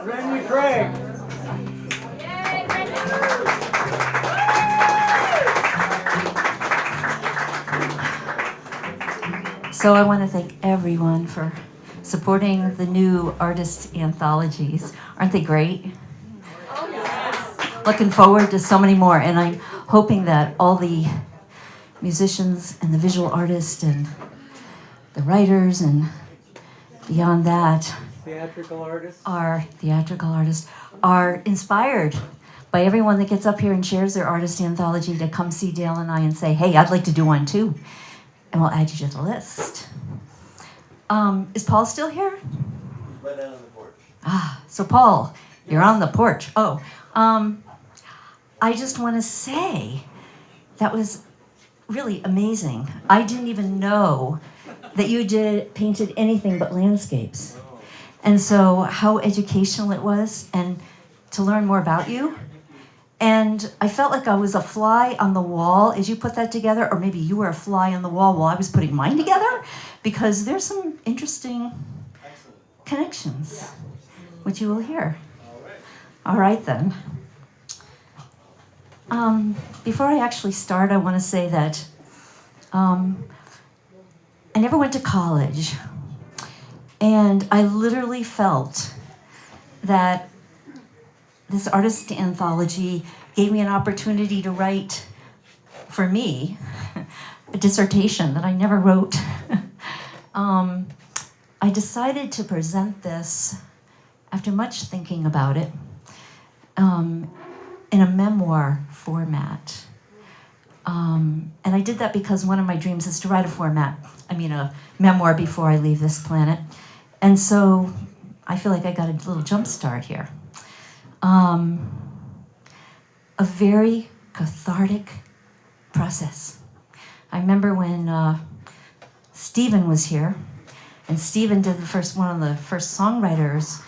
Renya Craig. So I want to thank everyone for supporting the new artist anthologies. Aren't they great? Oh, yes. Looking forward to so many more, and I'm hoping that all the musicians and the visual artists and the writers and beyond that Theatrical artists. Are inspired by everyone that gets up here and shares their artist anthology to come see Dale and I and say, hey, I'd like to do one too. And we'll add you to the list. Is Paul still here? Right out on the porch. So Paul, you're on the porch. I just want to say that was really amazing. I didn't even know that you painted anything but landscapes. And so how educational it was, and to learn more about you. And I felt like I was a fly on the wall as you put that together, or maybe you were a fly on the wall while I was putting mine together, because there's some interesting connections, which you will hear. All right then. Before I actually start, I want to say that I never went to college, and I literally felt that this artist anthology gave me an opportunity to write, for me, a dissertation that I never wrote. I decided to present this after much thinking about it in a memoir format. And I did that because one of my dreams is to write a memoir before I leave this planet. And so I feel like I got a little jump start here. A very cathartic process. I remember when Stephen was here, and Stephen did one of the first songwriters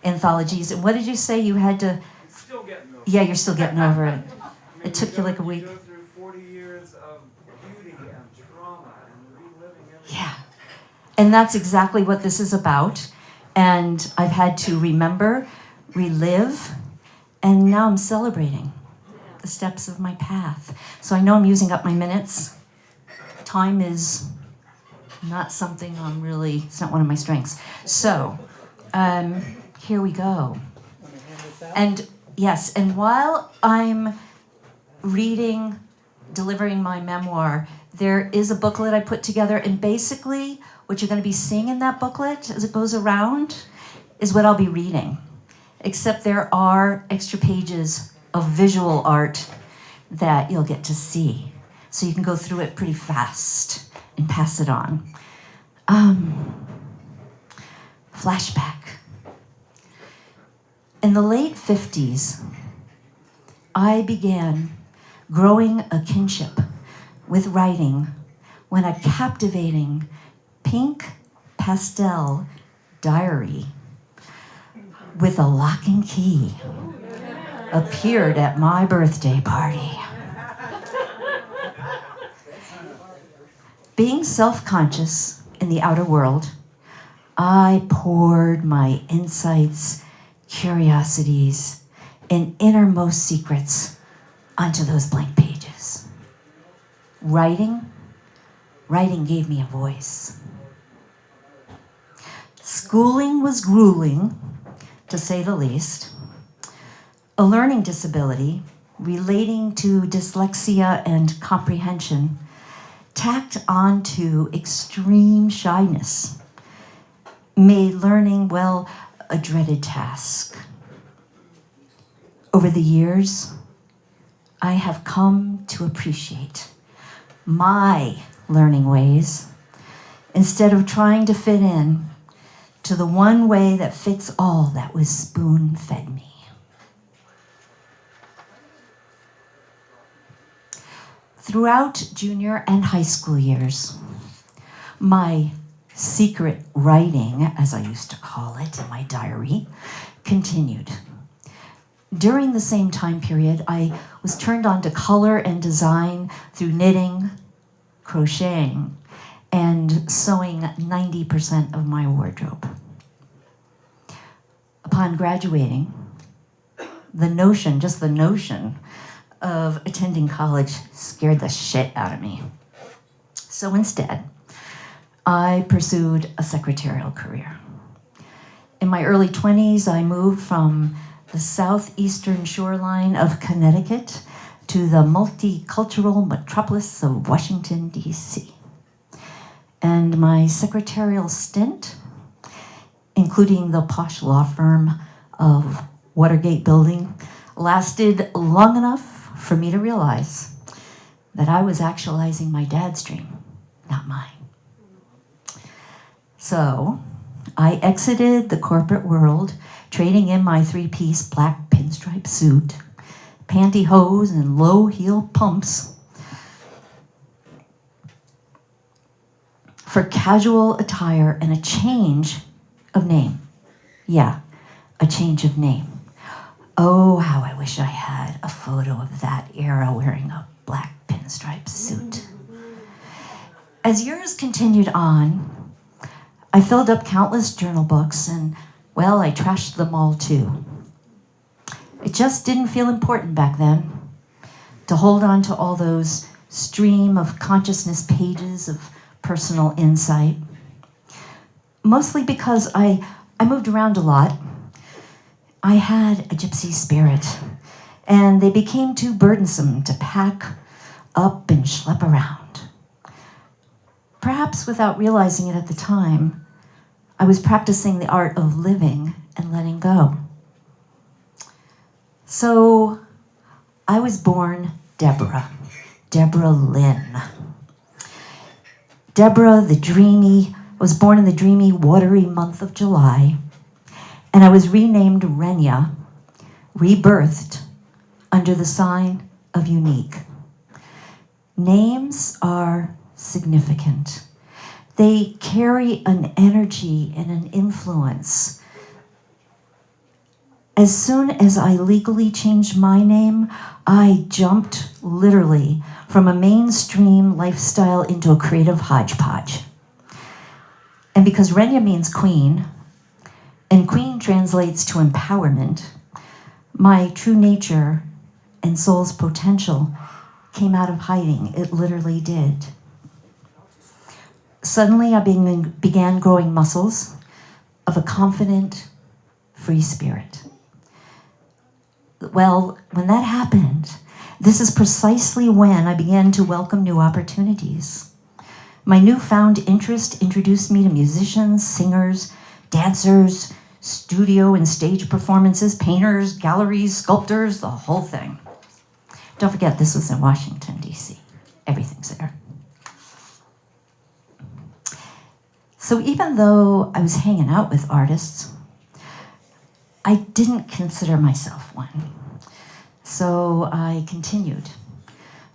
anthologies. And what did you say you had to? Still getting over. Yeah, you're still getting over it. It took you like a week. You go through 40 years of beauty and trauma and reliving everything. Yeah, and that's exactly what this is about. And I've had to remember, relive, and now I'm celebrating the steps of my path. So I know I'm using up my minutes. Time is not something it's not one of my strengths. So here we go. And yes, and while I'm delivering my memoir, there is a booklet I put together, and basically what you're going to be seeing in that booklet as it goes around is what I'll be reading. Except there are extra pages of visual art that you'll get to see. So you can go through it pretty fast and pass it on. Flashback. In the late 50s, I began growing a kinship with writing when a captivating pink pastel diary with a lock and key appeared at my birthday party. Being self-conscious in the outer world, I poured my insights, curiosities, and innermost secrets onto those blank pages. Writing gave me a voice. Schooling was grueling, to say the least. A learning disability relating to dyslexia and comprehension tacked onto extreme shyness made learning, a dreaded task. Over the years, I have come to appreciate my learning ways instead of trying to fit in to the one way that fits all that was spoon-fed me. Throughout junior and high school years, my secret writing, as I used to call it in my diary, continued. During the same time period, I was turned on to color and design through knitting, crocheting, and sewing 90% of my wardrobe. upon graduating, just the notion of attending college scared the shit out of me. So instead, I pursued a secretarial career. In my early 20s, I moved from the southeastern shoreline of Connecticut to the multicultural metropolis of Washington, D.C. And my secretarial stint, including the posh law firm of Watergate Building, lasted long enough for me to realize that I was actualizing my dad's dream, not mine. So I exited the corporate world, trading in my three-piece black pinstripe suit, pantyhose, and low-heel pumps for casual attire and a change of name. Yeah, a change of name. Oh, how I wish I had a photo of that era wearing a black pinstripe suit. As years continued on, I filled up countless journal books and, well, I trashed them all too. It just didn't feel important back then to hold on to all those stream of consciousness pages of personal insight. Mostly because I moved around a lot. I had a gypsy spirit, and they became too burdensome to pack up and schlep around. Perhaps without realizing it at the time, I was practicing the art of living and letting go. So I was born Deborah Lynn. Deborah, was born in the dreamy, watery month of July, and I was renamed Renya, rebirthed under the sign of unique. Names are significant. They carry an energy and an influence. As soon as I legally changed my name, I jumped literally from a mainstream lifestyle into a creative hodgepodge. And because Renya means queen, and queen translates to empowerment, my true nature and soul's potential came out of hiding. It literally did. Suddenly, I began growing muscles of a confident, free spirit. Well, when that happened, this is precisely when I began to welcome new opportunities. My newfound interest introduced me to musicians, singers, dancers, studio and stage performances, painters, galleries, sculptors, the whole thing. Don't forget, this was in Washington, D.C. Everything's there. So even though I was hanging out with artists, I didn't consider myself one. So I continued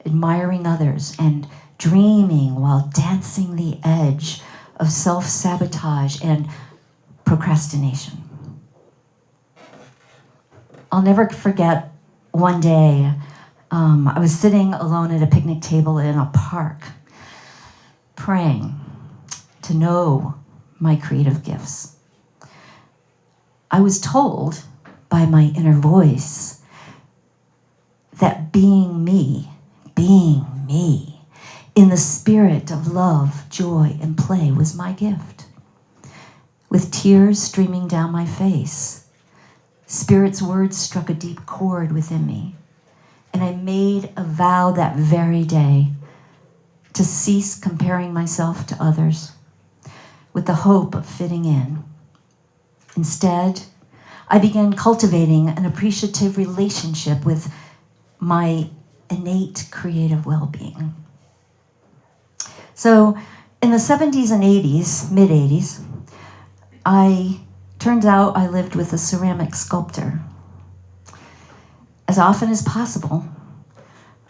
admiring others and dreaming while dancing the edge of self-sabotage and procrastination. I'll never forget one day, I was sitting alone at a picnic table in a park, praying to know my creative gifts. I was told by my inner voice that being me, in the spirit of love, joy, and play was my gift. With tears streaming down my face, Spirit's words struck a deep chord within me, and I made a vow that very day to cease comparing myself to others with the hope of fitting in. Instead, I began cultivating an appreciative relationship with my innate creative well-being. So in the 70s and 80s, mid-80s, turns out I lived with a ceramic sculptor. As often as possible,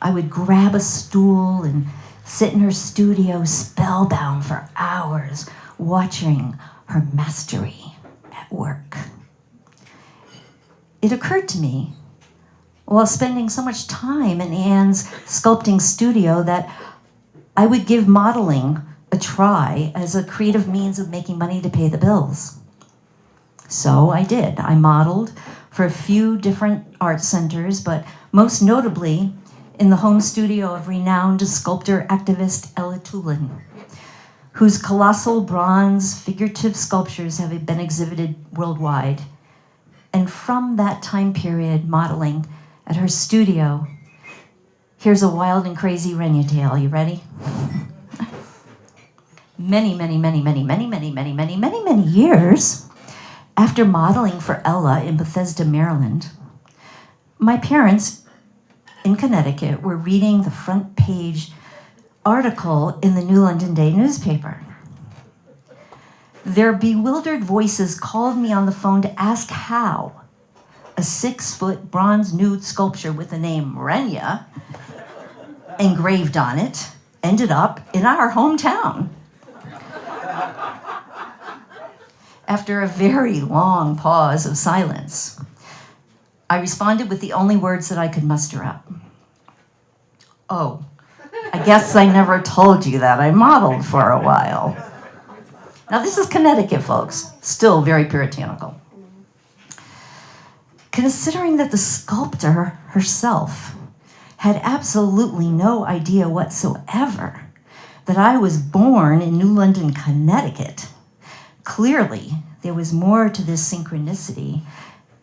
I would grab a stool and sit in her studio spellbound for hours, watching her mastery at work. It occurred to me, while spending so much time in Anne's sculpting studio, that I would give modeling a try as a creative means of making money to pay the bills. So I did. I modeled for a few different art centers, but most notably in the home studio of renowned sculptor activist Ella Tulin, whose colossal bronze figurative sculptures have been exhibited worldwide. And from that time period, modeling at her studio, here's a wild and crazy Renya tale. You ready? Many years after modeling for Ella in Bethesda, Maryland, my parents in Connecticut were reading the front page article in the New London Day newspaper. Their bewildered voices called me on the phone to ask how a 6-foot bronze nude sculpture with the name Renya engraved on it ended up in our hometown. After a very long pause of silence, I responded with the only words that I could muster up. Oh, I guess I never told you that I modeled for a while. Now this is Connecticut, folks, still very puritanical. Considering that the sculptor herself had absolutely no idea whatsoever that I was born in New London, Connecticut, clearly there was more to this synchronicity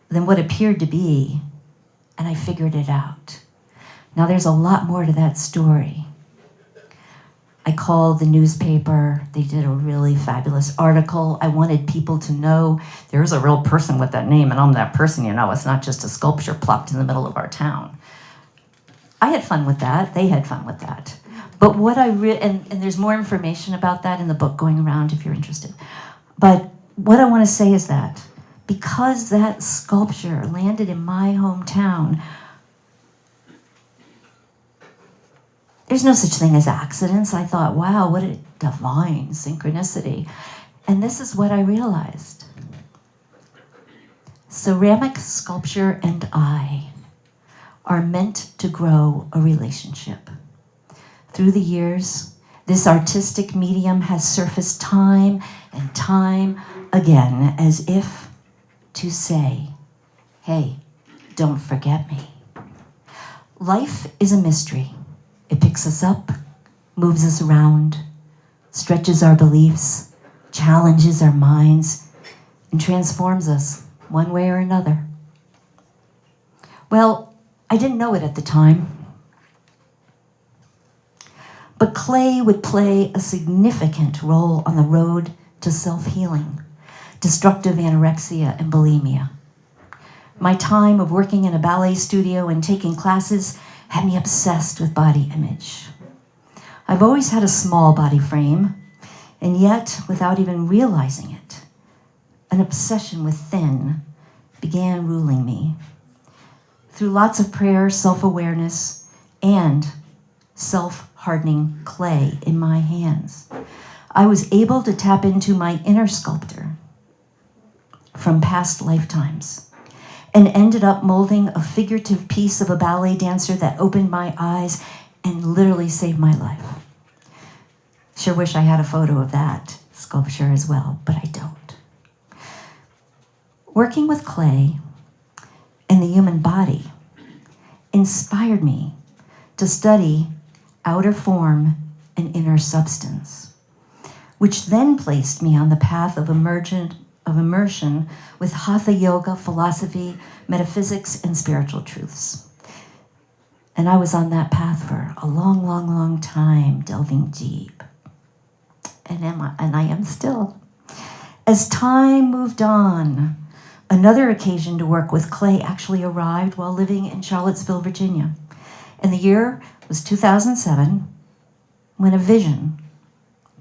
than what appeared to be, and I figured it out. Now there's a lot more to that story. I called the newspaper. They did a really fabulous article. I wanted people to know there's a real person with that name, and I'm that person, you know. It's not just a sculpture plopped in the middle of our town. I had fun with that. They had fun with that. But what and there's more information about that in the book going around if you're interested. But what I want to say is that because that sculpture landed in my hometown, there's no such thing as accidents. I thought, wow, what a divine synchronicity. And this is what I realized. Ceramic sculpture and I are meant to grow a relationship. Through the years, this artistic medium has surfaced time and time again as if to say, hey, don't forget me. Life is a mystery. It picks us up, moves us around, stretches our beliefs, challenges our minds, and transforms us one way or another. Well, I didn't know it at the time, but clay would play a significant role on the road to self-healing, destructive anorexia, and bulimia. My time of working in a ballet studio and taking classes had me obsessed with body image. I've always had a small body frame, and yet, without even realizing it, an obsession with thin began ruling me. Through lots of prayer, self-awareness, and self-hardening clay in my hands, I was able to tap into my inner sculptor from past lifetimes and ended up molding a figurative piece of a ballet dancer that opened my eyes and literally saved my life. Sure wish I had a photo of that sculpture as well, but I don't. Working with clay and the human body inspired me to study outer form and inner substance, which then placed me on the path of immersion with Hatha yoga, philosophy, metaphysics, and spiritual truths. And I was on that path for a long, long, long time, delving deep. And I am still. As time moved on, another occasion to work with clay actually arrived while living in Charlottesville, Virginia. And the year was 2007, when a vision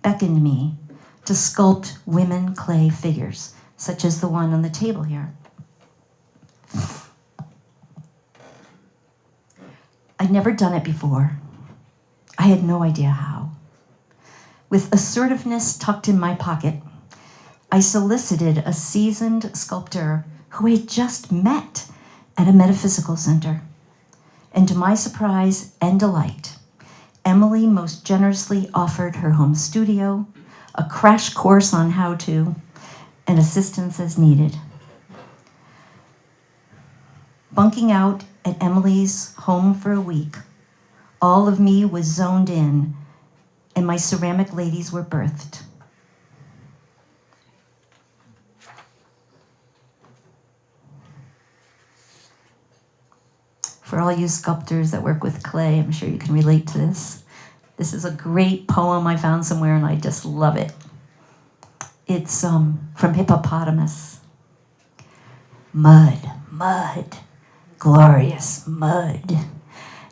beckoned me to sculpt women clay figures, such as the one on the table here. I'd never done it before. I had no idea how. With assertiveness tucked in my pocket, I solicited a seasoned sculptor who I had just met at a metaphysical center. And to my surprise and delight, Emily most generously offered her home studio, a crash course on how to, and assistance as needed. bunking out at Emily's home for a week. All of me was zoned in, and my ceramic ladies were birthed. For all you sculptors that work with clay, I'm sure you can relate to this. This is a great poem I found somewhere, and I just love it. It's from Hippopotamus. Mud, mud, glorious mud.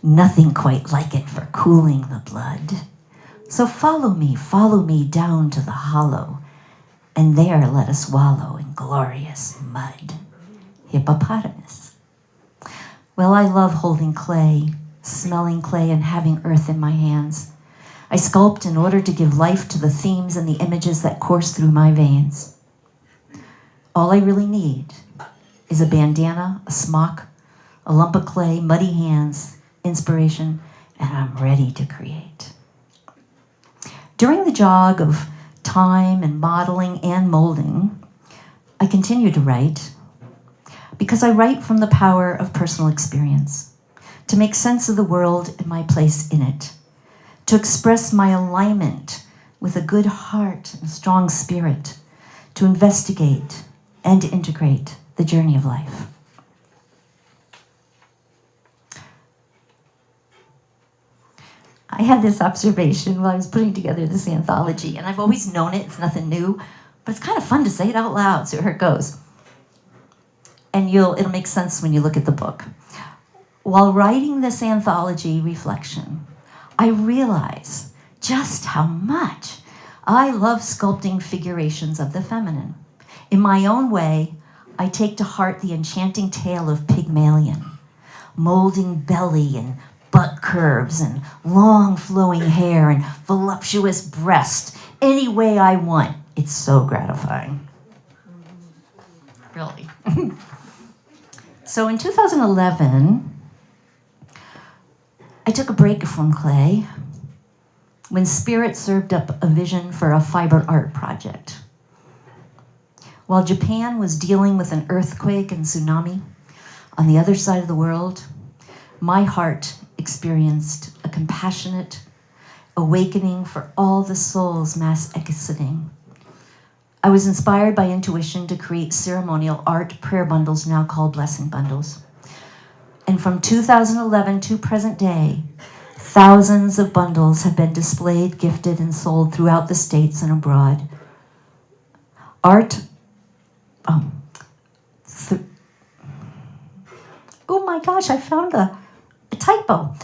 Nothing quite like it for cooling the blood. So follow me down to the hollow, and there let us wallow in glorious mud. Hippopotamus. Well, I love holding clay, smelling clay, and having earth in my hands. I sculpt in order to give life to the themes and the images that course through my veins. All I really need is a bandana, a smock, a lump of clay, muddy hands, inspiration, and I'm ready to create. During the jog of time and modeling and molding, I continue to write because I write from the power of personal experience, to make sense of the world and my place in it, to express my alignment with a good heart and strong spirit, to investigate and to integrate the journey of life. I had this observation while I was putting together this anthology, and I've always known it, it's nothing new, but it's kind of fun to say it out loud, so here it goes. And it'll make sense when you look at the book. While writing this anthology reflection, I realize just how much I love sculpting figurations of the feminine. In my own way, I take to heart the enchanting tale of Pygmalion, molding belly and butt curves and long flowing hair and voluptuous breast any way I want. It's so gratifying. Really. So in 2011, I took a break from clay when Spirit served up a vision for a fiber art project. While Japan was dealing with an earthquake and tsunami on the other side of the world, my heart experienced a compassionate awakening for all the souls mass exiting. I was inspired by intuition to create ceremonial art prayer bundles now called blessing bundles. And from 2011 to present day, thousands of bundles have been displayed, gifted, and sold throughout the states and abroad. Oh my gosh, I found a typo.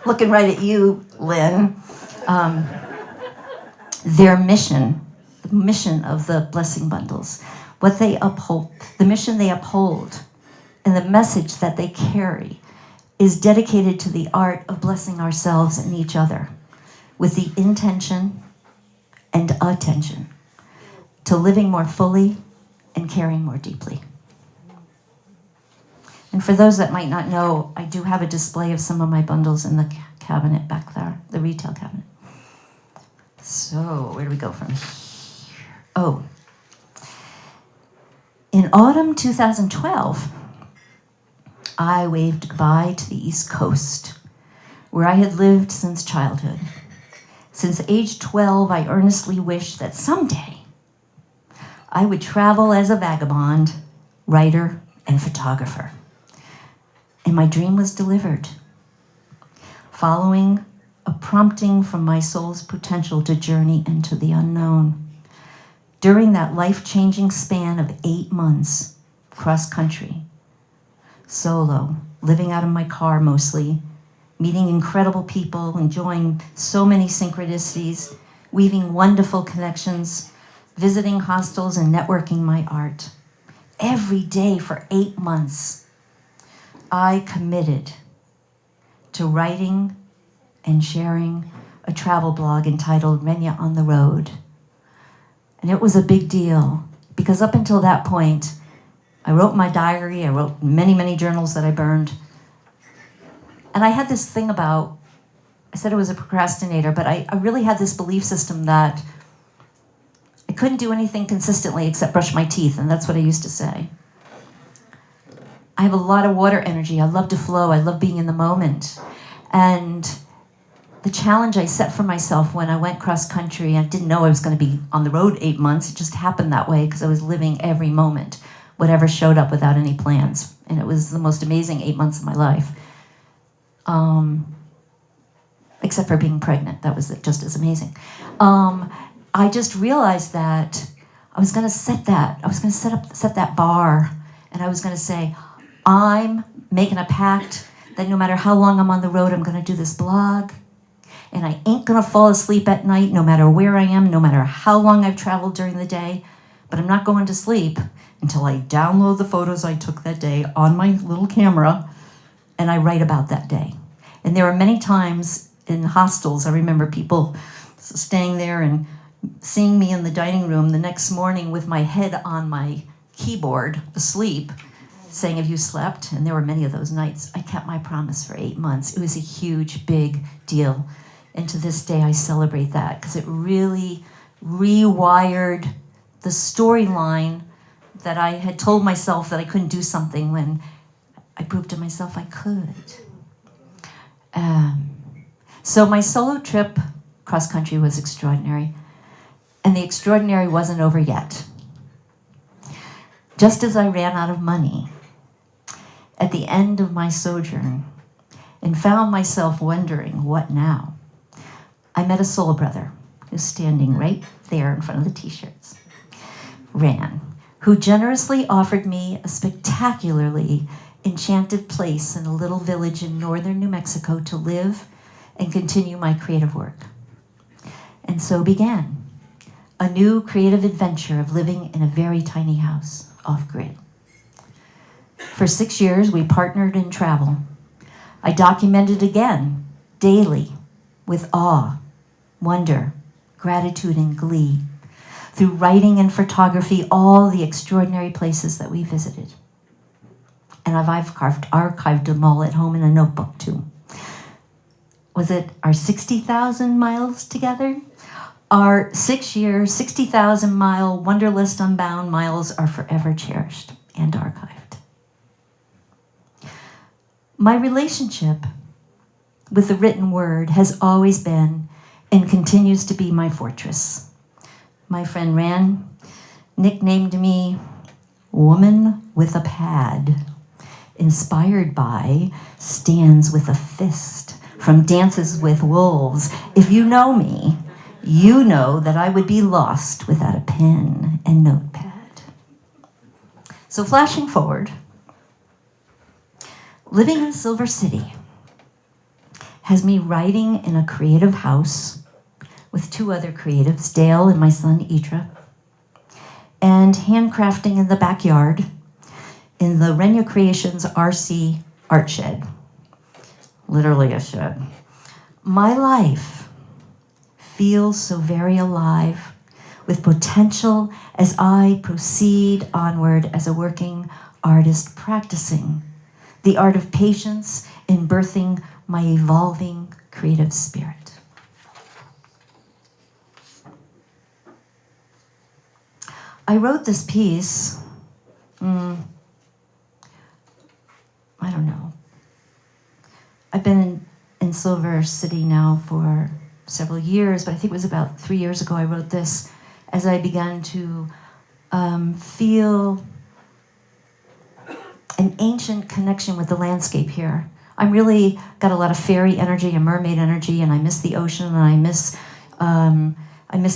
Looking right at you, Lynn. Their mission, the mission of the blessing bundles, what they uphold, the mission they uphold, and the message that they carry is dedicated to the art of blessing ourselves and each other with the intention and attention to living more fully and caring more deeply. And for those that might not know, I do have a display of some of my bundles in the cabinet back there, the retail cabinet. So, where do we go from here? Oh. In autumn 2012, I waved goodbye to the East Coast, where I had lived since childhood. Since age 12, I earnestly wished that someday I would travel as a vagabond, writer, and photographer. And my dream was delivered. Following a prompting from my soul's potential to journey into the unknown. During that life-changing span of 8 months, cross-country, solo, living out of my car mostly, meeting incredible people, enjoying so many synchronicities, weaving wonderful connections, visiting hostels and networking my art. Every day for 8 months, I committed to writing and sharing a travel blog entitled Renya on the Road. And it was a big deal because up until that point, I wrote my diary, I wrote many, many journals that I burned. And I had this thing about, I said I was a procrastinator, but I really had this belief system that I couldn't do anything consistently except brush my teeth, and that's what I used to say. I have a lot of water energy. I love to flow. I love being in the moment. And the challenge I set for myself when I went cross country, I didn't know I was going to be on the road 8 months. It just happened that way because I was living every moment, whatever showed up without any plans. And it was the most amazing 8 months of my life. Except for being pregnant. That was just as amazing. I just realized that I was going to set that bar, and I was going to say, I'm making a pact that no matter how long I'm on the road, I'm going to do this blog, and I ain't going to fall asleep at night, no matter where I am, no matter how long I've traveled during the day, but I'm not going to sleep until I download the photos I took that day on my little camera, and I write about that day. And there are many times in hostels, I remember people staying there and seeing me in the dining room the next morning with my head on my keyboard, asleep, saying, have you slept? And there were many of those nights. I kept my promise for 8 months. It was a huge, big deal. And to this day, I celebrate that because it really rewired the storyline that I had told myself that I couldn't do something when I proved to myself I could. So my solo trip cross country was extraordinary. And the extraordinary wasn't over yet. Just as I ran out of money at the end of my sojourn and found myself wondering, what now? I met a soul brother who's standing right there in front of the t-shirts, Renya, who generously offered me a spectacularly enchanted place in a little village in northern New Mexico to live and continue my creative work. And so began a new creative adventure of living in a very tiny house off-grid. For 6 years, we partnered in travel. I documented again, daily, with awe, wonder, gratitude, and glee, through writing and photography, all the extraordinary places that we visited. And I've archived them all at home in a notebook, too. Was it our 60,000 miles together? Our 6 year, 60,000 mile Wonderlist Unbound miles are forever cherished and archived. My relationship with the written word has always been and continues to be my fortress. My friend Renya nicknamed me Woman with a Pad, inspired by Stands with a Fist from Dances with Wolves. If you know me, you know that I would be lost without a pen and notepad. So flashing forward, living in Silver City has me writing in a creative house with 2 other creatives, Dale and my son Itra, and handcrafting in the backyard in the Renya Creations RC art shed. Literally a shed. My life feels so very alive with potential as I proceed onward as a working artist practicing the art of patience in birthing my evolving creative spirit. I wrote this piece, I don't know. I've been in Silver City now for several years, but I think it was about 3 years ago I wrote this as I began to feel an ancient connection with the landscape here. I'm really got a lot of fairy energy and mermaid energy, and I miss the ocean, and I miss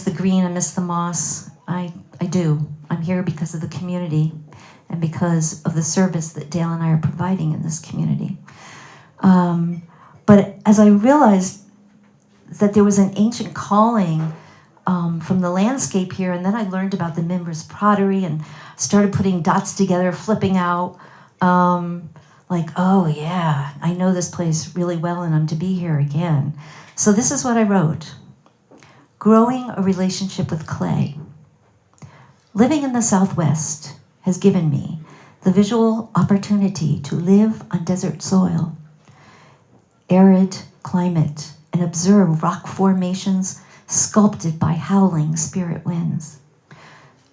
the green, I miss the moss. I do. I'm here because of the community and because of the service that Dale and I are providing in this community. But as I realized that there was an ancient calling from the landscape here, and then I learned about the Mimbres pottery and started putting dots together, flipping out, like, oh yeah, I know this place really well and I'm to be here again. So this is what I wrote. Growing a relationship with clay. Living in the Southwest has given me the visual opportunity to live on desert soil, arid climate, and observe rock formations sculpted by howling spirit winds.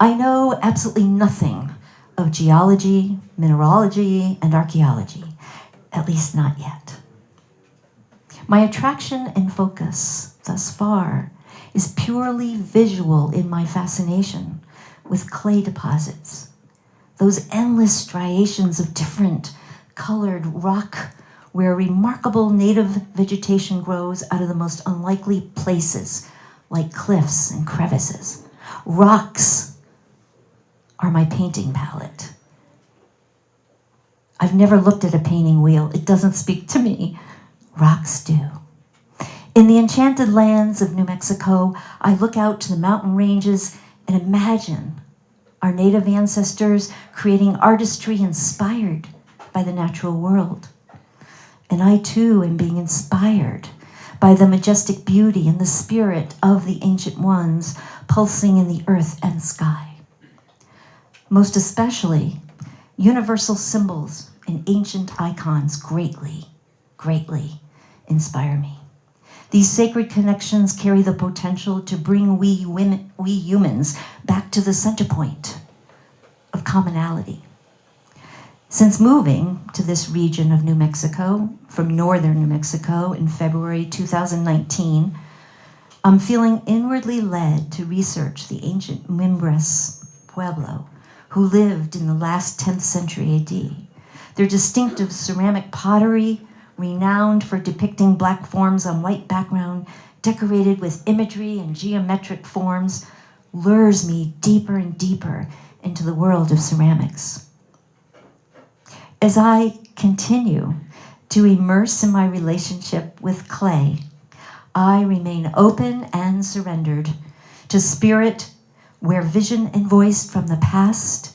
I know absolutely nothing of geology, mineralogy, and archaeology, at least not yet. My attraction and focus thus far is purely visual in my fascination with clay deposits, those endless striations of different colored rock where remarkable native vegetation grows out of the most unlikely places, like cliffs and crevices. Rocks are my painting palette. I've never looked at a painting wheel. It doesn't speak to me. Rocks do. In the enchanted lands of New Mexico, I look out to the mountain ranges and imagine our native ancestors creating artistry inspired by the natural world. And I too am being inspired by the majestic beauty and the spirit of the ancient ones pulsing in the earth and sky. Most especially, universal symbols and ancient icons greatly, greatly inspire me. These sacred connections carry the potential to bring we humans back to the center point of commonality. Since moving to this region of New Mexico, from northern New Mexico in February 2019, I'm feeling inwardly led to research the ancient Mimbres Pueblo, who lived in the last 10th century AD. Their distinctive ceramic pottery, renowned for depicting black forms on white background, decorated with imagery and geometric forms, lures me deeper and deeper into the world of ceramics. As I continue to immerse in my relationship with clay, I remain open and surrendered to spirit where vision and voice from the past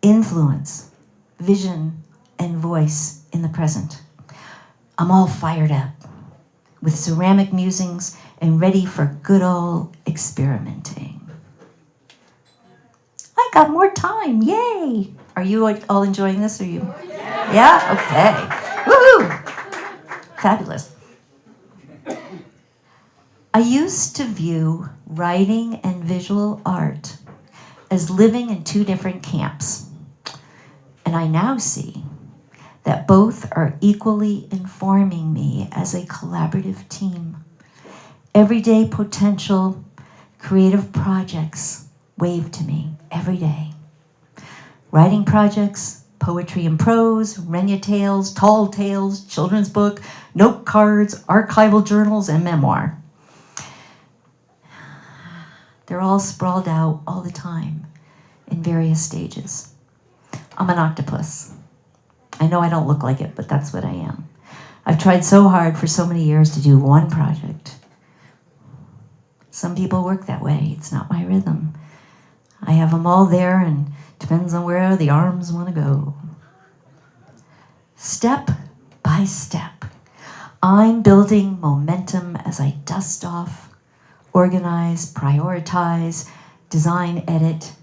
influence vision and voice in the present. I'm all fired up with ceramic musings and ready for good old experimenting. I got more time, yay! Are you all enjoying this? Are you? Yeah? Okay. Woohoo! Fabulous. I used to view writing and visual art as living in two different camps. And I now see that both are equally informing me as a collaborative team. Everyday potential, creative projects wave to me every day. Writing projects, poetry and prose, Renya tales, tall tales, children's book, note cards, archival journals, and memoir. They're all sprawled out all the time in various stages. I'm an octopus. I know I don't look like it, but that's what I am. I've tried so hard for so many years to do one project. Some people work that way. It's not my rhythm. I have them all there, and depends on where the arms want to go. Step by step, I'm building momentum as I dust off, organize, prioritize, design, edit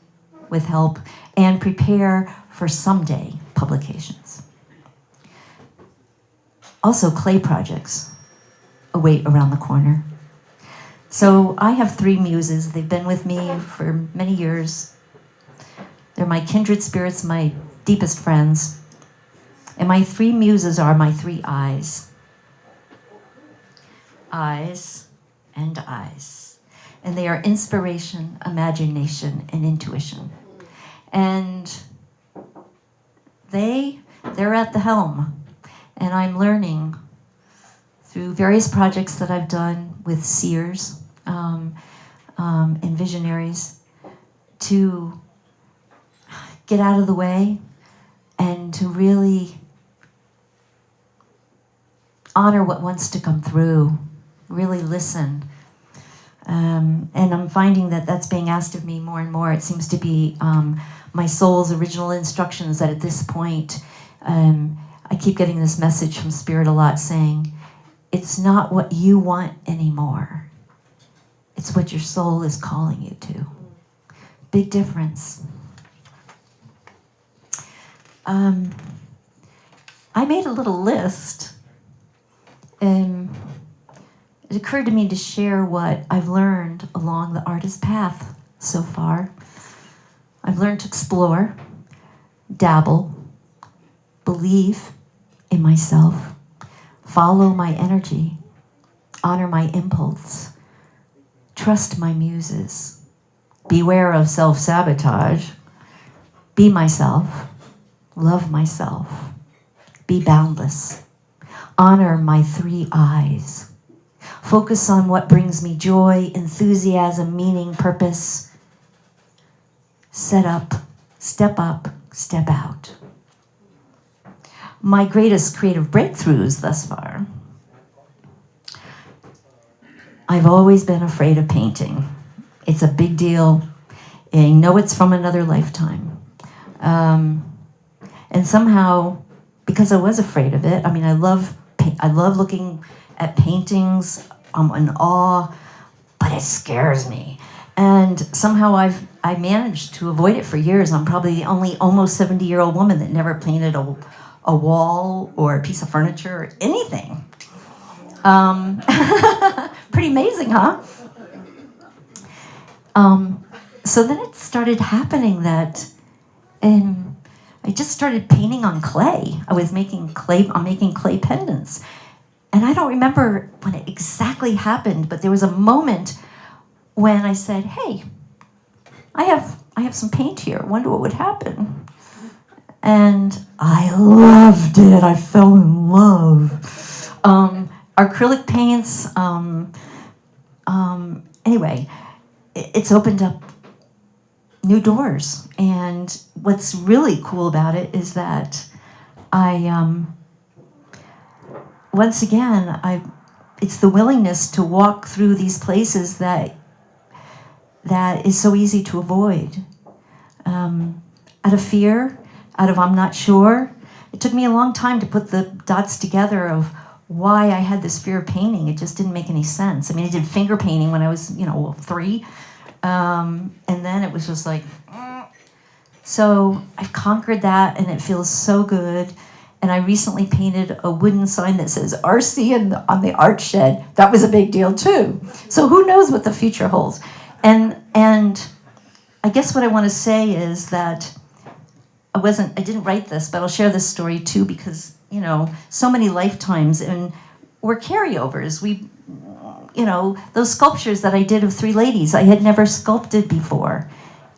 with help, and prepare for someday publications. Also, clay projects await around the corner. So I have 3 muses. They've been with me for many years. They're my kindred spirits, my deepest friends. And my 3 muses are my 3 eyes. Eyes and eyes. And they are inspiration, imagination, and intuition. And they're at the helm. And I'm learning through various projects that I've done with seers and visionaries to get out of the way and to really honor what wants to come through, really listen. And I'm finding that that's being asked of me more and more. It seems to be my soul's original instructions that at this point, I keep getting this message from Spirit a lot saying, it's not what you want anymore. It's what your soul is calling you to. Big difference. I made a little list. It occurred to me to share what I've learned along the artist path so far. learned to explore, dabble, believe in myself, follow my energy, honor my impulse, trust my muses, beware of self-sabotage, be myself, love myself, be boundless, honor my 3 eyes, focus on what brings me joy, enthusiasm, meaning, purpose, step up, step out. My greatest creative breakthroughs thus far. I've always been afraid of painting. It's a big deal. I know it's from another lifetime. And somehow, because I was afraid of it, I love looking at paintings. I'm in awe, but it scares me. And somehow I managed to avoid it for years. I'm probably the only almost 70-year-old woman that never painted a wall or a piece of furniture or anything. Pretty amazing, huh? So then it started happening that I just started painting on clay. I'm making clay pendants. And I don't remember when it exactly happened, but there was a moment when I said, hey, I have some paint here. I wonder what would happen. And I loved it. I fell in love. Acrylic paints, anyway, it's opened up new doors. And what's really cool about it is that once again, it's the willingness to walk through these places that is so easy to avoid. Out of fear, out of I'm not sure. It took me a long time to put the dots together of why I had this fear of painting. It just didn't make any sense. I did finger painting when I was, 3. And then it was just like, So I've conquered that, and it feels so good. And I recently painted a wooden sign that says artsy on the art shed. That was a big deal too. So who knows what the future holds? And I guess what I want to say is that I didn't write this, but I'll share this story too, because, so many lifetimes, and we're carryovers. Those sculptures that I did of 3 ladies, I had never sculpted before.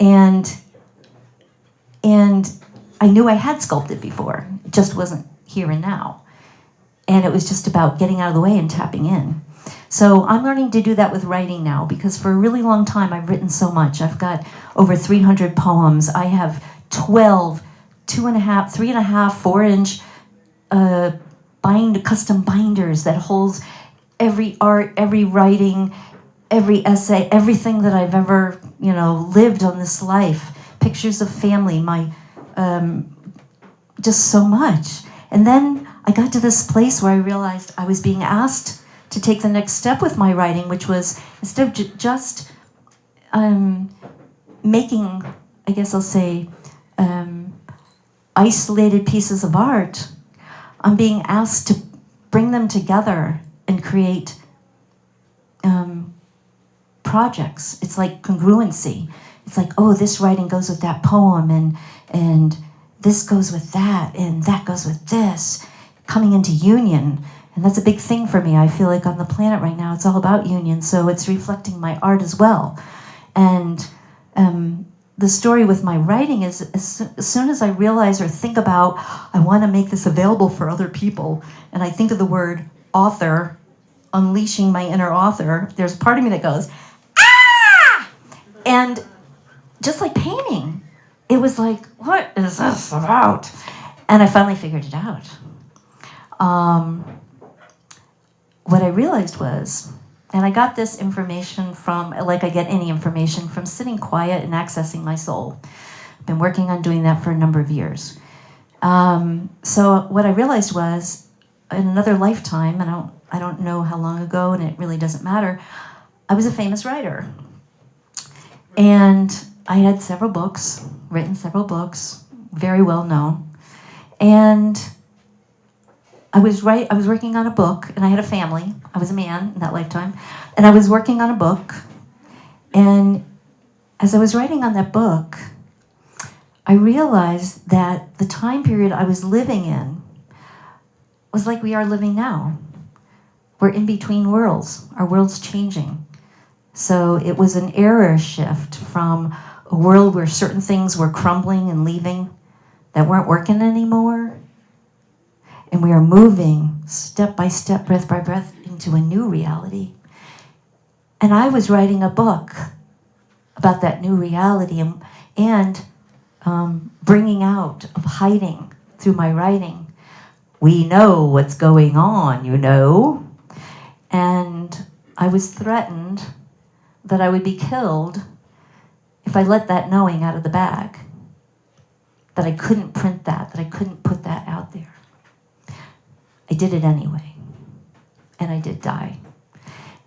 And I knew I had sculpted before. It just wasn't here and now. And it was just about getting out of the way and tapping in. So I'm learning to do that with writing now, because for a really long time I've written so much. I've got over 300 poems. I have 12 2.5, 3.5, 4-inch custom binders that holds every art, every writing, every essay, everything that I've ever, lived on this life. Pictures of family, just so much. And then I got to this place where I realized I was being asked to take the next step with my writing, which was, instead of just making, I guess I'll say, isolated pieces of art, I'm being asked to bring them together and create projects. It's like congruency. It's like, oh, this writing goes with that poem, and this goes with that, and that goes with this, coming into union. And that's a big thing for me. I feel like on the planet right now, it's all about union, so it's reflecting my art as well. And the story with my writing is, as soon as I realize or think about, I want to make this available for other people, and I think of the word author, unleashing my inner author, there's a part of me that goes, ah! And just like painting, it was like, what is this about? And I finally figured it out. What I realized was, and I got this information from, like I get any information, from sitting quiet and accessing my soul. I've been working on doing that for a number of years. So what I realized was, in another lifetime, and I don't know how long ago, and it really doesn't matter, I was a famous writer. And I had written several books, very well known. And I was working on a book, and I had a family. I was a man in that lifetime. And I was working on a book. And as I was writing on that book, I realized that the time period I was living in was like we are living now. We're in between worlds. Our world's changing. So it was an era shift from a world where certain things were crumbling and leaving that weren't working anymore. And we are moving step by step, breath by breath, into a new reality. And I was writing a book about that new reality and bringing out of hiding through my writing. We know what's going on, you know. And I was threatened that I would be killed if I let that knowing out of the bag. That I couldn't print that I couldn't put that out there. I did it anyway. And I did die.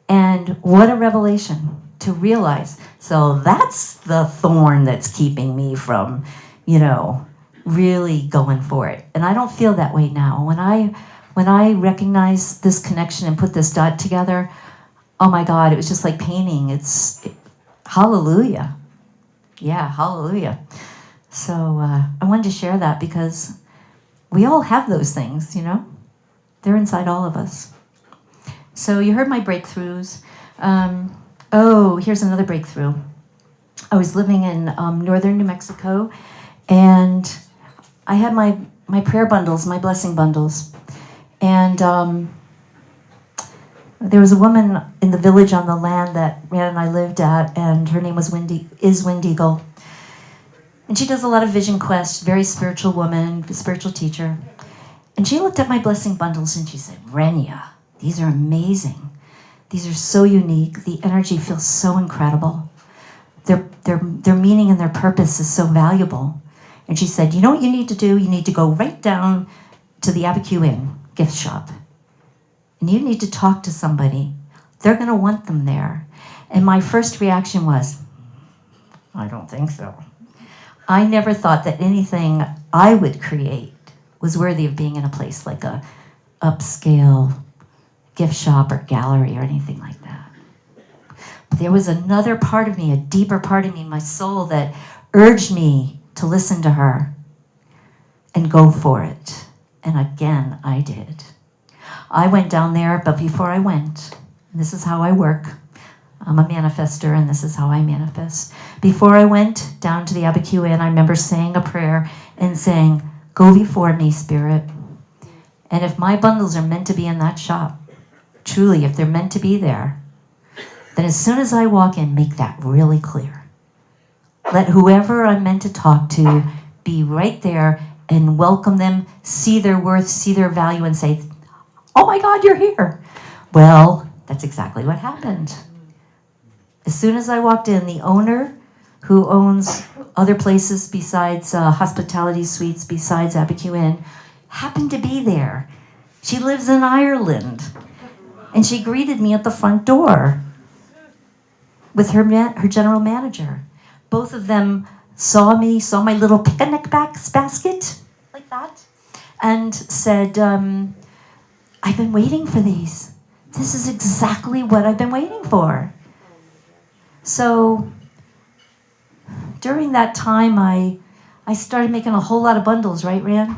And what a revelation to realize. So that's the thorn that's keeping me from, really going for it. And I don't feel that way now. When I recognize this connection and put this dot together, oh my God, it was just like painting. Hallelujah. Yeah, hallelujah. So I wanted to share that because we all have those things, They're inside all of us. So you heard my breakthroughs. Here's another breakthrough. I was living in northern New Mexico, and I had my prayer bundles, my blessing bundles. And there was a woman in the village on the land that Renya and I lived at, and her name was Wind Eagle. And she does a lot of vision quests, very spiritual woman, spiritual teacher. And she looked at my blessing bundles and she said, Renya, these are amazing. These are so unique. The energy feels so incredible. Their meaning and their purpose is so valuable. And she said, you know what you need to do? You need to go right down to the Abiquiu Inn gift shop. And you need to talk to somebody. They're going to want them there. And my first reaction was, I don't think so. I never thought that anything I would create was worthy of being in a place like a upscale gift shop or gallery or anything like that. But there was another part of me, a deeper part of me, my soul, that urged me to listen to her and go for it. And again, I did. I went down there, but before I went, and this is how I work, I'm a manifester, and this is how I manifest. Before I went down to the Abiquiu Inn, I remember saying a prayer and saying, go before me, Spirit. And if my bundles are meant to be in that shop, truly, if they're meant to be there, then as soon as I walk in, make that really clear. Let whoever I'm meant to talk to be right there and welcome them, see their worth, see their value, and say, oh my God, you're here. Well, that's exactly what happened. As soon as I walked in, the owner, who owns other places besides hospitality suites, besides Abiquiu Inn, happened to be there. She lives in Ireland. And she greeted me at the front door with her general manager. Both of them saw my little picnic basket, like that, and said, I've been waiting for these. This is exactly what I've been waiting for. So during that time, I started making a whole lot of bundles, right, Ran?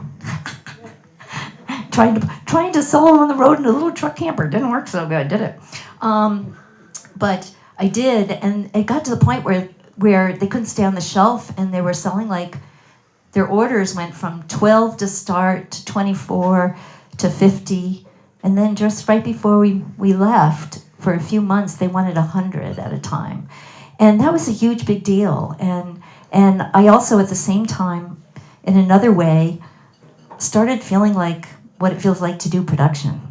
trying to sell them on the road in a little truck camper. Didn't work so good, did it? But I did, and it got to the point where they couldn't stay on the shelf, and they were selling their orders went from 12 to start to 24 to 50, and then just right before we left, for a few months, they wanted 100 at a time. And that was a huge, big deal. And I also, at the same time, in another way, started feeling like what it feels like to do production.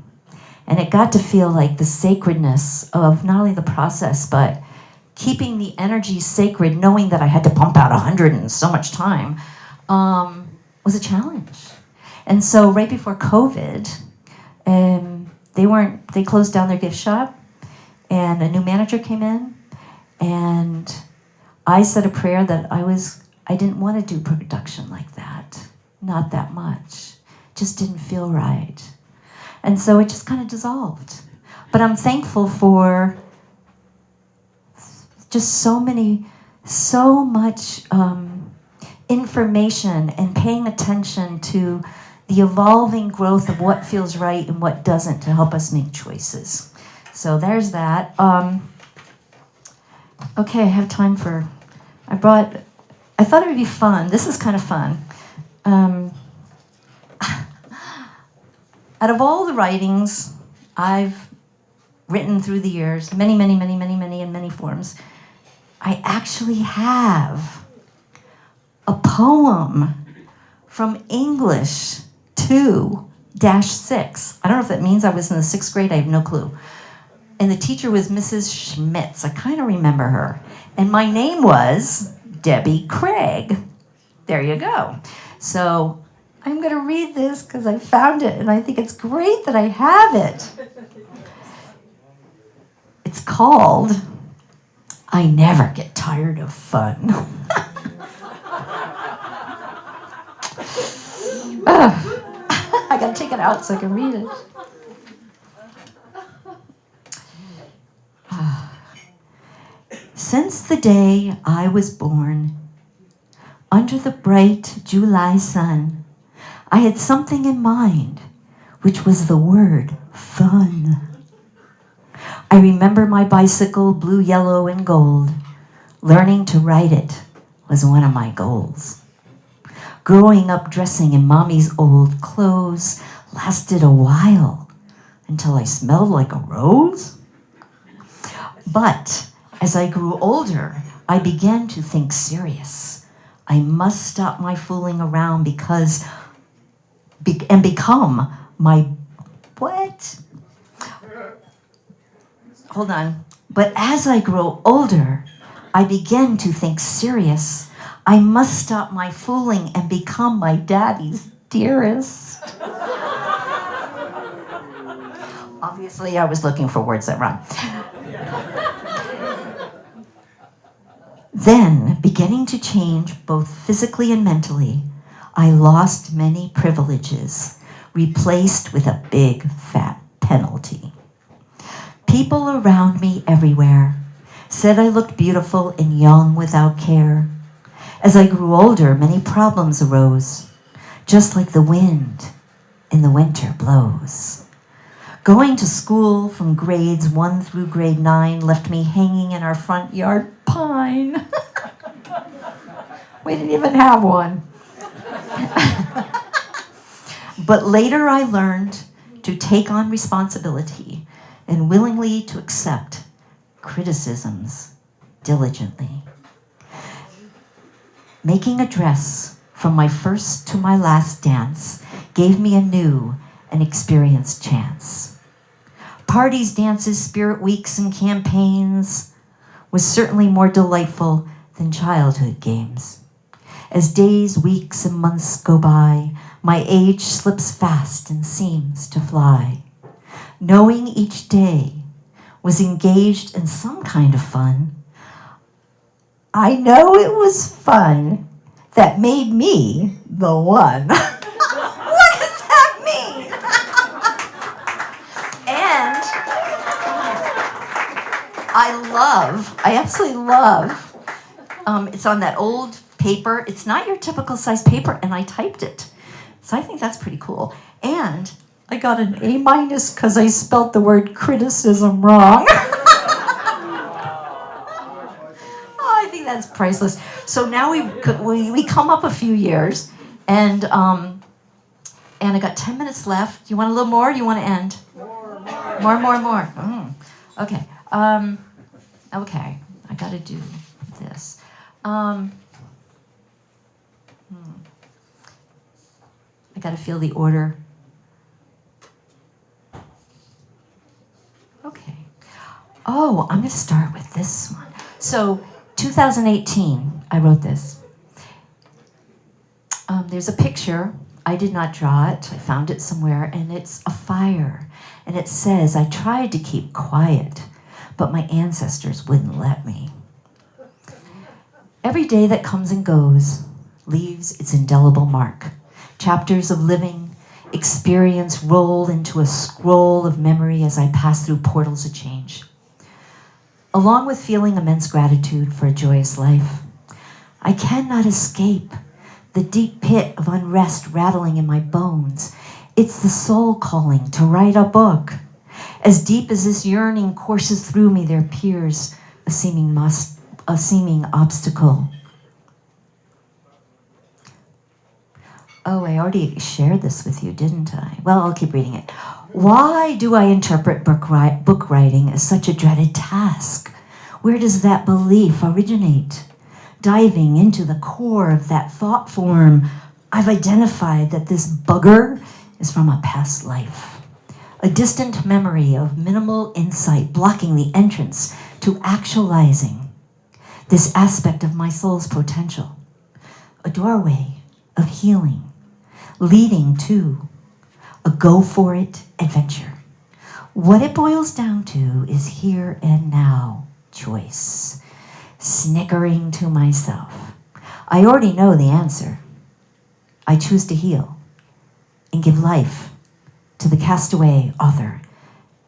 And it got to feel like the sacredness of not only the process, but keeping the energy sacred, knowing that I had to pump out 100 in so much time, was a challenge. And so right before COVID, they closed down their gift shop, and a new manager came in, and I said a prayer that I didn't want to do production like that, not that much. Just didn't feel right. And so it just kind of dissolved. But I'm thankful for just so much information affirmation and paying attention to the evolving growth of what feels right and what doesn't to help us make choices. So there's that. Okay, I have time for, I thought it would be fun. This is kind of fun. Out of all the writings I've written through the years, many, in many forms, I actually have a poem from English 2-6. I don't know if that means I was in the 6th grade. I have no clue. And the teacher was Mrs. Schmitz. I kind of remember her. And my name was Debbie Craig. There you go. So I'm going to read this because I found it, and I think it's great that I have it. It's called I Never Get Tired of Fun. I got to take it out so I can read it. Since the day I was born, under the bright July sun, I had something in mind, which was the word fun. I remember my bicycle, blue, yellow, and gold. Learning to ride it was one of my goals. Growing up dressing in mommy's old clothes lasted a while until I smelled like a rose. But as I grew older, I began to think serious. I must stop my fooling around and become my what? Hold on. But as I grow older, I began to think serious. I must stop my fooling and become my daddy's dearest. Obviously, I was looking for words that rhyme. Then, beginning to change both physically and mentally, I lost many privileges, replaced with a big fat penalty. People around me everywhere said I looked beautiful and young without care. As I grew older, many problems arose, just like the wind in the winter blows. Going to school from grades 1 through grade 9 left me hanging in our front yard pine. We didn't even have one. But later I learned to take on responsibility and willingly to accept criticisms diligently. Making a dress from my first to my last dance gave me a new and experienced chance. Parties, dances, spirit weeks, and campaigns was certainly more delightful than childhood games. As days, weeks, and months go by, my age slips fast and seems to fly. Knowing each day was engaged in some kind of fun, I know it was fun that made me the one. What does that mean? And I absolutely love, it's on that old paper. It's not your typical size paper, and I typed it. So I think that's pretty cool. And I got an A- because I spelt the word criticism wrong. Oh, I think that's priceless. So now we come up a few years, and I got 10 minutes left. You want a little more? Or you want to end? More. Okay. Okay. I got to do this. I got to feel the order. Okay. Oh, I'm going to start with this one. So, 2018, I wrote this. There's a picture. I did not draw it. I found it somewhere, and it's a fire. And it says, I tried to keep quiet, but my ancestors wouldn't let me. Every day that comes and goes leaves its indelible mark. Chapters of living experience roll into a scroll of memory as I pass through portals of change. Along with feeling immense gratitude for a joyous life, I cannot escape the deep pit of unrest rattling in my bones. It's the soul calling to write a book. As deep as this yearning courses through me, there appears a seeming obstacle. Oh, I already shared this with you, didn't I? Well, I'll keep reading it. Why do I interpret book writing as such a dreaded task? Where does that belief originate? Diving into the core of that thought form, I've identified that this bugger is from a past life. A distant memory of minimal insight blocking the entrance to actualizing this aspect of my soul's potential. A doorway of healing leading to a go-for-it adventure. What it boils down to is here and now choice. Snickering to myself. I already know the answer. I choose to heal and give life to the castaway author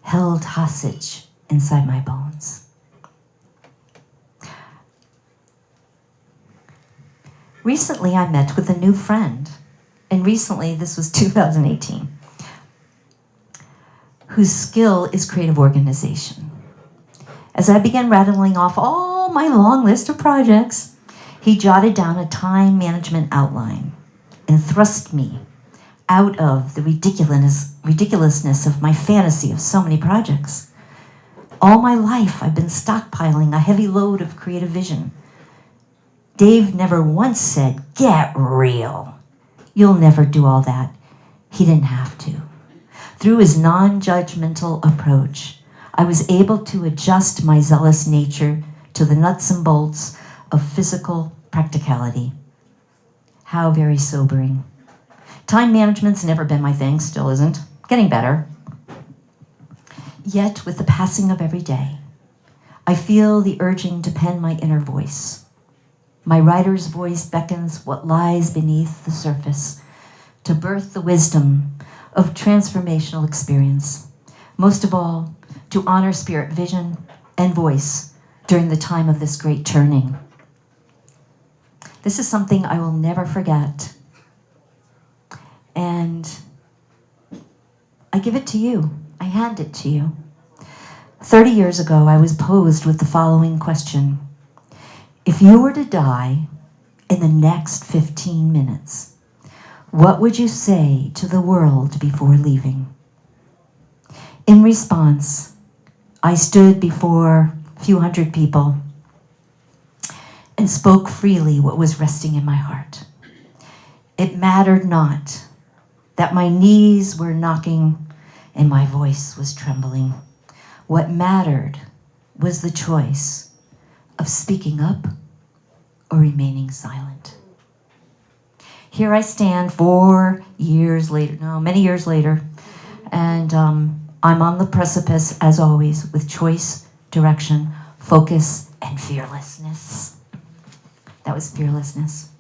held hostage inside my bones. Recently, I met with a new friend, and recently, this was 2018, whose skill is creative organization. As I began rattling off all my long list of projects, he jotted down a time management outline and thrust me out of the ridiculousness of my fantasy of so many projects. All my life, I've been stockpiling a heavy load of creative vision. Dave never once said, "Get real. You'll never do all that." He didn't have to. Through his non-judgmental approach, I was able to adjust my zealous nature to the nuts and bolts of physical practicality. How very sobering. Time management's never been my thing, still isn't. Getting better. Yet, with the passing of every day, I feel the urging to pen my inner voice. My writer's voice beckons what lies beneath the surface to birth the wisdom of transformational experience. Most of all, to honor spirit vision and voice during the time of this great turning. This is something I will never forget. And I give it to you. I hand it to you. 30 years ago, I was posed with the following question. If you were to die in the next 15 minutes, what would you say to the world before leaving? In response, I stood before a few hundred people and spoke freely what was resting in my heart. It mattered not that my knees were knocking and my voice was trembling. What mattered was the choice of speaking up or remaining silent. Here I stand many years later, and I'm on the precipice, as always, with choice, direction, focus, and fearlessness. That was fearlessness.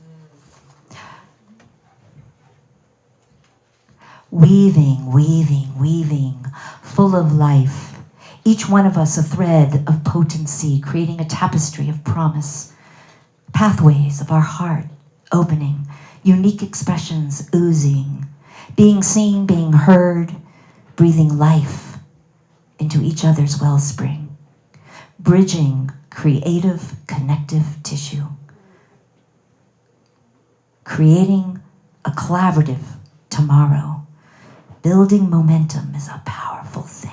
Weaving, full of life. Each one of us a thread of potency, creating a tapestry of promise. Pathways of our heart opening, unique expressions oozing, being seen, being heard, breathing life into each other's wellspring, bridging creative, connective tissue, creating a collaborative tomorrow. Building momentum is a powerful thing.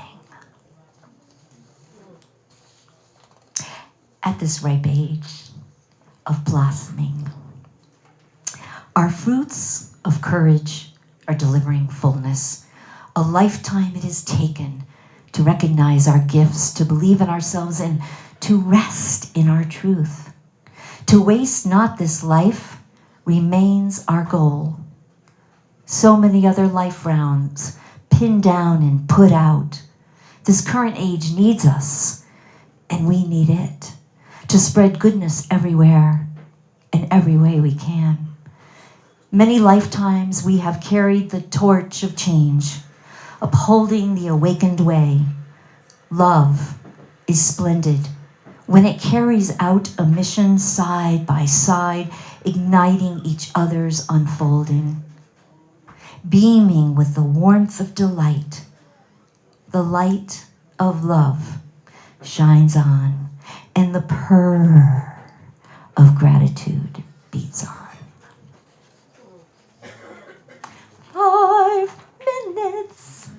At this ripe age of blossoming, our fruits of courage are delivering fullness. A lifetime it has taken to recognize our gifts, to believe in ourselves, and to rest in our truth. To waste not this life remains our goal. So many other life rounds pinned down and put out. This current age needs us, and we need it, to spread goodness everywhere, in every way we can. Many lifetimes we have carried the torch of change, upholding the awakened way. Love is splendid when it carries out a mission side by side, igniting each other's unfolding, beaming with the warmth of delight, the light of love shines on, and the purr of gratitude beats on. 5 minutes.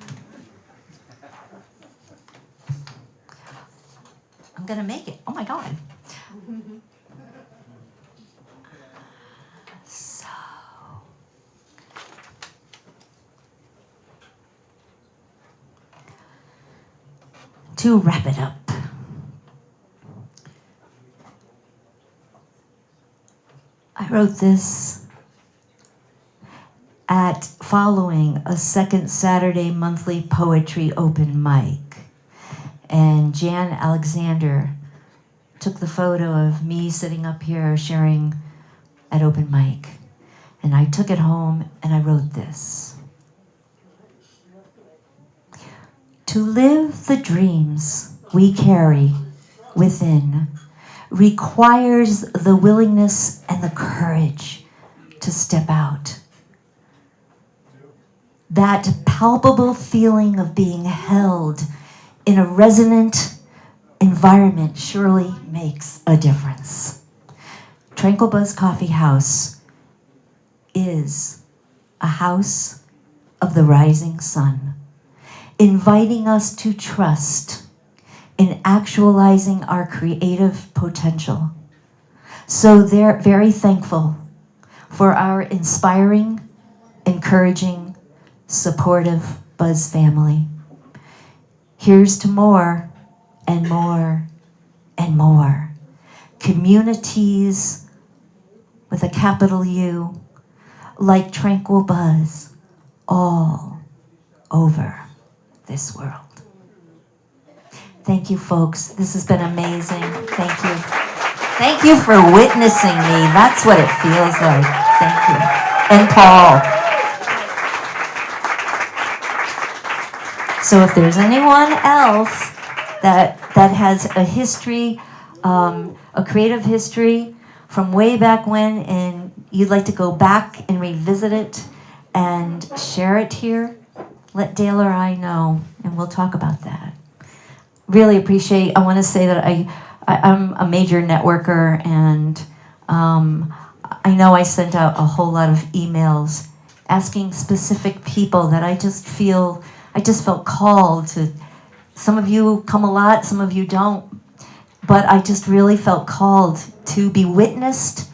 I'm gonna make it. Oh my God. So, to wrap it up, I wrote this following a second Saturday monthly poetry open mic. And Jan Alexander took the photo of me sitting up here sharing at open mic. And I took it home and I wrote this. To live the dreams we carry within requires the willingness and the courage to step out. That palpable feeling of being held in a resonant environment surely makes a difference. Tranquilbuzz Coffee House is a house of the rising sun, inviting us to trust in actualizing our creative potential. So they're very thankful for our inspiring, encouraging, supportive Buzz family. Here's to more and more and more communities with a capital U, like Tranquilbuzz, all over this world. Thank you, folks. This has been amazing. Thank you. Thank you for witnessing me. That's what it feels like. Thank you. And Paul. So if there's anyone else that has a history, a creative history from way back when, and you'd like to go back and revisit it and share it here, let Dale or I know, and we'll talk about that. Really appreciate, I want to say that I'm a major networker, and I know I sent out a whole lot of emails asking specific people that I just felt called to. Some of you come a lot, some of you don't, but I just really felt called to be witnessed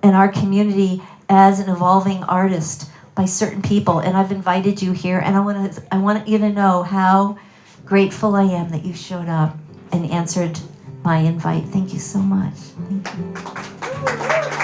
in our community as an evolving artist by certain people, and I've invited you here, and I want you to know how grateful I am that you showed up and answered my invite. Thank you so much. Thank you.